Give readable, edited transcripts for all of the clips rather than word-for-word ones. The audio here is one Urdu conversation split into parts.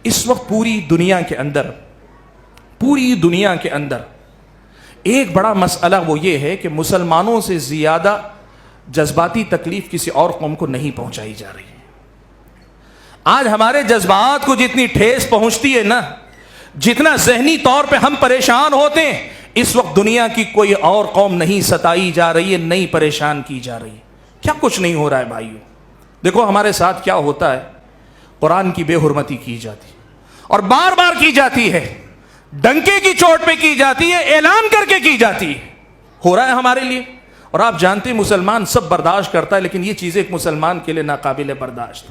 اس وقت پوری دنیا کے اندر ایک بڑا مسئلہ وہ یہ ہے کہ مسلمانوں سے زیادہ جذباتی تکلیف کسی اور قوم کو نہیں پہنچائی جا رہی ہے. آج ہمارے جذبات کو جتنی ٹھیس پہنچتی ہے نا، جتنا ذہنی طور پہ ہم پریشان ہوتے ہیں، اس وقت دنیا کی کوئی اور قوم نہیں ستائی جا رہی ہے، نہیں پریشان کی جا رہی ہے. کیا کچھ نہیں ہو رہا ہے بھائیوں. دیکھو ہمارے ساتھ کیا ہوتا ہے. قرآن کی بے حرمتی کی جاتی ہے اور بار بار کی جاتی ہے، ڈنکے کی چوٹ پہ کی جاتی ہے، اعلان کر کے کی جاتی ہے. ہو رہا ہے ہمارے لیے. اور آپ جانتے ہیں مسلمان سب برداشت کرتا ہے، لیکن یہ چیزیں ایک مسلمان کے لیے ناقابل برداشت.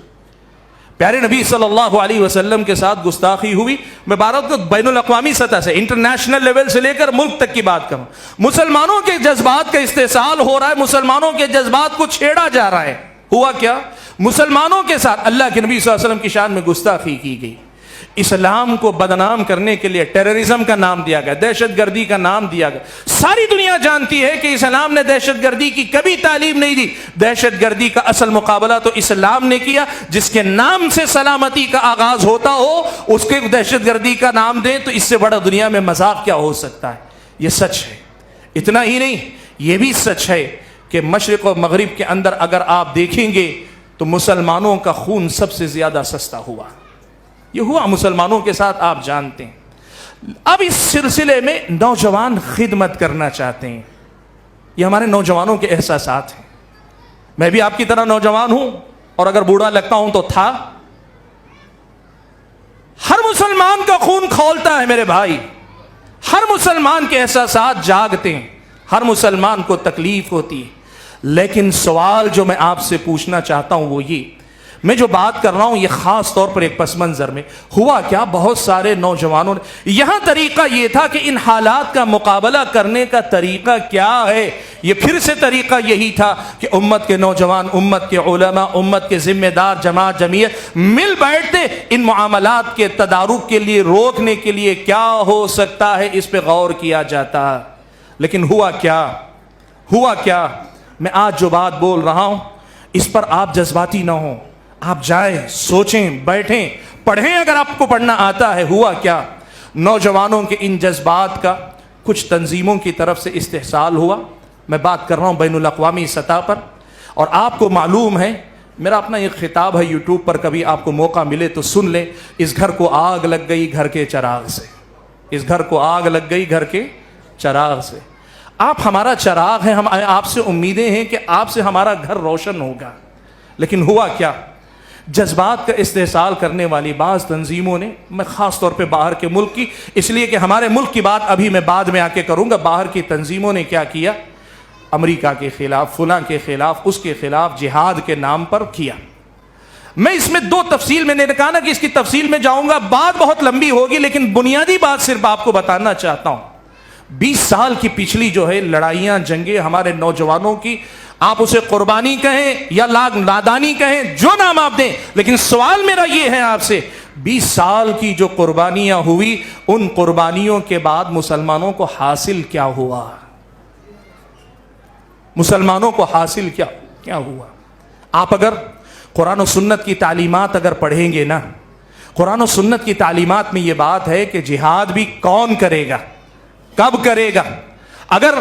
پیارے نبی صلی اللہ علیہ وسلم کے ساتھ گستاخی ہوئی. میں بات بین الاقوامی سطح سے، انٹرنیشنل لیول سے لے کر ملک تک کی بات کروں. مسلمانوں کے جذبات کا استحصال ہو رہا ہے، مسلمانوں کے جذبات کو چھیڑا جا رہا ہے. ہوا کیا؟ مسلمانوں کے ساتھ اللہ کے نبی صلی اللہ علیہ وسلم کی شان میں گستاخی کی گئی. اسلام کو بدنام کرنے کے لیے ٹیررزم کا نام دیا گیا، دہشت گردی کا نام دیا گیا. ساری دنیا جانتی ہے کہ اسلام نے دہشت گردی کی کبھی تعلیم نہیں دی. دہشت گردی کا اصل مقابلہ تو اسلام نے کیا. جس کے نام سے سلامتی کا آغاز ہوتا ہو اس کے دہشت گردی کا نام دیں تو اس سے بڑا دنیا میں مذاق کیا ہو سکتا ہے. یہ سچ ہے. اتنا ہی نہیں، یہ بھی سچ ہے کہ مشرق و مغرب کے اندر اگر آپ دیکھیں گے تو مسلمانوں کا خون سب سے زیادہ سستا ہوا. یہ ہوا مسلمانوں کے ساتھ، آپ جانتے ہیں. اب اس سلسلے میں نوجوان خدمت کرنا چاہتے ہیں. یہ ہمارے نوجوانوں کے احساسات ہیں. میں بھی آپ کی طرح نوجوان ہوں، اور اگر بوڑھا لگتا ہوں تو تھا. ہر مسلمان کا خون کھولتا ہے میرے بھائی. ہر مسلمان کے احساسات جاگتے ہیں، ہر مسلمان کو تکلیف ہوتی ہے. لیکن سوال جو میں آپ سے پوچھنا چاہتا ہوں وہ یہ، میں جو بات کر رہا ہوں یہ خاص طور پر ایک پس منظر میں ہوا کیا. بہت سارے نوجوانوں نے یہاں طریقہ یہ تھا کہ ان حالات کا مقابلہ کرنے کا طریقہ کیا ہے. یہ پھر سے طریقہ یہی تھا کہ امت کے نوجوان، امت کے علماء، امت کے ذمہ دار، جماعت جمعیت مل بیٹھتے ان معاملات کے تدارک کے لیے، روکنے کے لیے کیا ہو سکتا ہے اس پہ غور کیا جاتا. لیکن ہوا کیا. میں آج جو بات بول رہا ہوں اس پر آپ جذباتی نہ ہوں. آپ جائیں، سوچیں، بیٹھیں، پڑھیں اگر آپ کو پڑھنا آتا ہے. ہوا کیا؟ نوجوانوں کے ان جذبات کا کچھ تنظیموں کی طرف سے استحصال ہوا. میں بات کر رہا ہوں بین الاقوامی سطح پر. اور آپ کو معلوم ہے میرا اپنا ایک خطاب ہے یوٹیوب پر، کبھی آپ کو موقع ملے تو سن لیں. اس گھر کو آگ لگ گئی گھر کے چراغ سے. اس گھر کو آگ لگ گئی گھر کے چراغ سے. آپ ہمارا چراغ ہیں، ہم آپ سے امیدیں ہیں کہ آپ سے ہمارا گھر روشن ہوگا. لیکن ہوا کیا؟ جذبات کا استحصال کرنے والی بعض تنظیموں نے، میں خاص طور پہ باہر کے ملک کی، اس لیے کہ ہمارے ملک کی بات ابھی میں بعد میں آ کے کروں گا، باہر کی تنظیموں نے کیا کیا؟ امریکہ کے خلاف، فلاں کے خلاف، اس کے خلاف جہاد کے نام پر کیا. میں اس میں دو تفصیل، میں نے کہا نا کہ اس کی تفصیل میں جاؤں گا، بات بہت لمبی ہوگی، لیکن بنیادی بات صرف آپ کو بتانا چاہتا ہوں. 20 سال کی پچھلی جو ہے لڑائیاں، جنگیں ہمارے نوجوانوں کی، آپ اسے قربانی کہیں یا نادانی کہیں، جو نام آپ دیں، لیکن سوال میرا یہ ہے آپ سے، 20 سال کی جو قربانیاں ہوئی، ان قربانیوں کے بعد مسلمانوں کو حاصل کیا ہوا؟ مسلمانوں کو حاصل کیا ہوا؟ آپ اگر قرآن و سنت کی تعلیمات اگر پڑھیں گے نا، قرآن و سنت کی تعلیمات میں یہ بات ہے کہ جہاد بھی کون کرے گا، کب کرے گا، اگر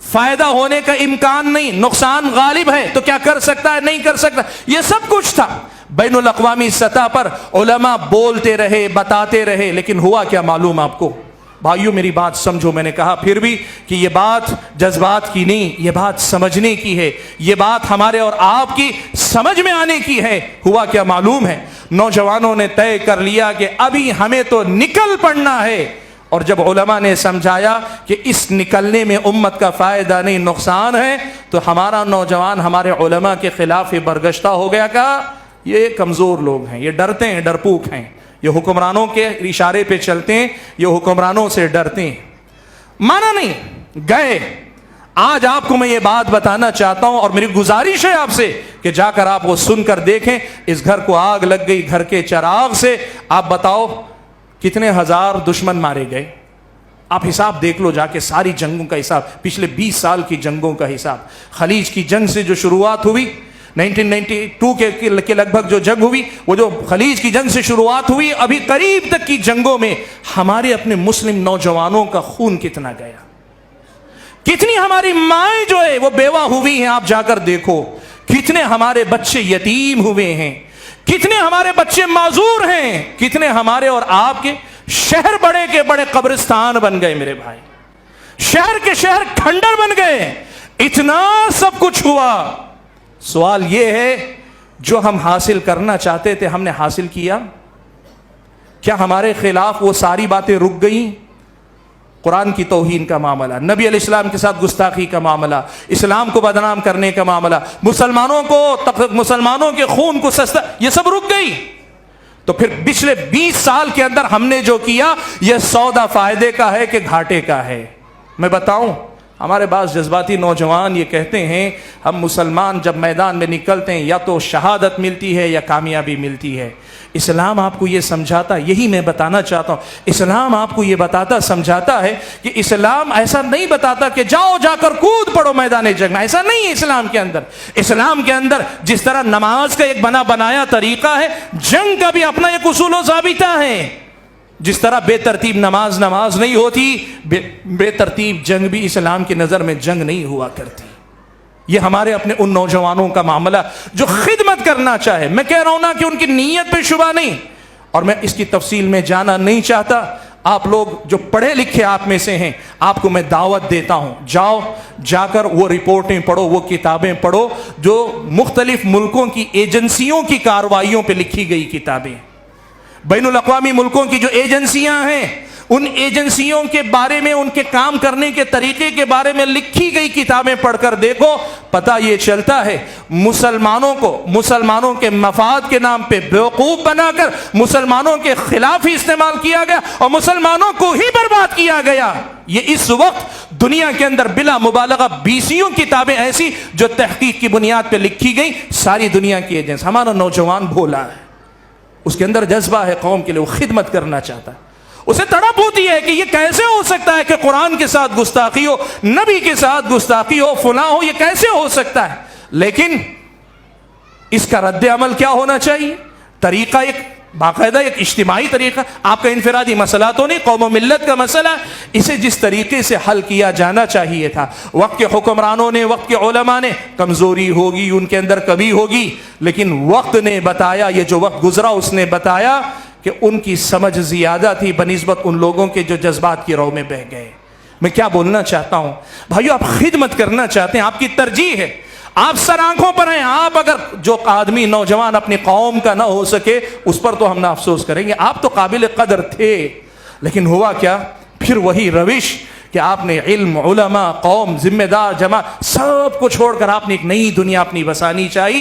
فائدہ ہونے کا امکان نہیں، نقصان غالب ہے تو کیا کر سکتا ہے، نہیں کر سکتا. یہ سب کچھ تھا. بین الاقوامی سطح پر علماء بولتے رہے، بتاتے رہے، لیکن ہوا کیا معلوم آپ کو؟ بھائیو میری بات سمجھو. میں نے کہا پھر بھی کہ یہ بات جذبات کی نہیں، یہ بات سمجھنے کی ہے، یہ بات ہمارے اور آپ کی سمجھ میں آنے کی ہے. ہوا کیا معلوم ہے؟ نوجوانوں نے طے کر لیا کہ ابھی ہمیں تو نکل پڑنا ہے. اور جب علماء نے سمجھایا کہ اس نکلنے میں امت کا فائدہ نہیں نقصان ہے، تو ہمارا نوجوان ہمارے علماء کے خلاف برگشتہ ہو گیا. کہا یہ کمزور لوگ ہیں، یہ ڈرتے ہیں، ڈرپوک ہیں، یہ حکمرانوں کے اشارے پہ چلتے ہیں، یہ حکمرانوں سے ڈرتے ہیں. مانا نہیں، گئے. آج آپ کو میں یہ بات بتانا چاہتا ہوں اور میری گزارش ہے آپ سے کہ جا کر آپ وہ سن کر دیکھیں. اس گھر کو آگ لگ گئی گھر کے چراغ سے. آپ بتاؤ کتنے ہزار دشمن مارے گئے؟ آپ حساب دیکھ لو جا کے، ساری جنگوں کا حساب، پچھلے 20 سال کی جنگوں کا حساب. خلیج کی جنگ سے جو شروعات ہوئی، 1992 کے لگ بھگ جو جنگ ہوئی، وہ جو خلیج کی جنگ سے شروعات ہوئی، ابھی قریب تک کی جنگوں میں ہمارے اپنے مسلم نوجوانوں کا خون کتنا گیا، کتنی ہماری مائیں جو ہے وہ بیوہ ہوئی ہیں، آپ جا کر دیکھو، کتنے ہمارے بچے یتیم ہوئے ہیں، کتنے ہمارے بچے معذور ہیں، کتنے ہمارے اور آپ کے شہر بڑے کے بڑے قبرستان بن گئے میرے بھائی، شہر کے شہر کھنڈر بن گئے، اتنا سب کچھ ہوا۔ سوال یہ ہے، جو ہم حاصل کرنا چاہتے تھے ہم نے حاصل کیا؟ کیا ہمارے خلاف وہ ساری باتیں رک گئیں؟ قرآن کی توہین کا معاملہ، نبی علیہ السلام کے ساتھ گستاخی کا معاملہ، اسلام کو بدنام کرنے کا معاملہ، مسلمانوں کے خون کو سستا، یہ سب رک گئی۔ تو پھر پچھلے 20 سال کے اندر ہم نے جو کیا، یہ سودا فائدے کا ہے کہ گھاٹے کا ہے؟ میں بتاؤں، ہمارے بعض جذباتی نوجوان یہ کہتے ہیں ہم مسلمان جب میدان میں نکلتے ہیں یا تو شہادت ملتی ہے یا کامیابی ملتی ہے۔ اسلام آپ کو یہ سمجھاتا، یہی میں بتانا چاہتا ہوں، اسلام آپ کو یہ بتاتا سمجھاتا ہے کہ اسلام ایسا نہیں بتاتا کہ جاؤ جا کر کود پڑو میدان جنگ میں، ایسا نہیں ہے اسلام کے اندر۔ اسلام کے اندر جس طرح نماز کا ایک بنایا طریقہ ہے، جنگ کا بھی اپنا ایک اصول و ضابطہ ہے۔ جس طرح بے ترتیب نماز نہیں ہوتی، بے ترتیب جنگ بھی اسلام کی نظر میں جنگ نہیں ہوا کرتی۔ یہ ہمارے اپنے ان نوجوانوں کا معاملہ جو خدمت کرنا چاہے، میں کہہ رہا ہوں نا کہ ان کی نیت پہ شبہ نہیں، اور میں اس کی تفصیل میں جانا نہیں چاہتا۔ آپ لوگ جو پڑھے لکھے آپ میں سے ہیں، آپ کو میں دعوت دیتا ہوں، جاؤ جا کر وہ رپورٹیں پڑھو، وہ کتابیں پڑھو جو مختلف ملکوں کی ایجنسیوں کی کارروائیوں پہ لکھی گئی کتابیں، بین الاقوامی ملکوں کی جو ایجنسیاں ہیں، ان ایجنسیوں کے بارے میں، ان کے کام کرنے کے طریقے کے بارے میں لکھی گئی کتابیں پڑھ کر دیکھو، پتہ یہ چلتا ہے مسلمانوں کو مسلمانوں کے مفاد کے نام پہ بیوقوف بنا کر مسلمانوں کے خلاف ہی استعمال کیا گیا اور مسلمانوں کو ہی برباد کیا گیا۔ یہ اس وقت دنیا کے اندر بلا مبالغہ 20 کتابیں ایسی جو تحقیق کی بنیاد پہ لکھی گئی، ساری دنیا کی ایجنسی۔ ہمارا نوجوان بھولا ہے، اس کے اندر جذبہ ہے قوم کے لیے، وہ خدمت کرنا چاہتا ہے، اسے تڑپ ہوتی ہے کہ یہ کیسے ہو سکتا ہے کہ قرآن کے ساتھ گستاخی ہو، نبی کے ساتھ گستاخی ہو، فلاں ہو، یہ کیسے ہو سکتا ہے؟ لیکن اس کا رد عمل کیا ہونا چاہیے؟ طریقہ ایک باقاعدہ ایک اجتماعی طریقہ، آپ کا انفرادی مسئلہ تو نہیں، قوم و ملت کا مسئلہ، اسے جس طریقے سے حل کیا جانا چاہیے تھا۔ وقت کے حکمرانوں نے، وقت کے علماء نے، کمزوری ہوگی، ان کے اندر کمی ہوگی، لیکن وقت نے بتایا، یہ جو وقت گزرا اس نے بتایا کہ ان کی سمجھ زیادہ تھی بنسبت ان لوگوں کے جو جذبات کی رو میں بہہ گئے۔ میں کیا بولنا چاہتا ہوں بھائیو، آپ خدمت کرنا چاہتے ہیں، آپ کی ترجیح ہے، آپ سر آنکھوں پر ہیں، آپ اگر جو آدمی نوجوان اپنی قوم کا نہ ہو سکے اس پر تو ہم نہ افسوس کریں گے، آپ تو قابل قدر تھے، لیکن ہوا کیا؟ پھر وہی روش کہ آپ نے علم، علماء، قوم، ذمہ دار جماعت سب کو چھوڑ کر آپ نے ایک نئی دنیا اپنی بسانی چاہی۔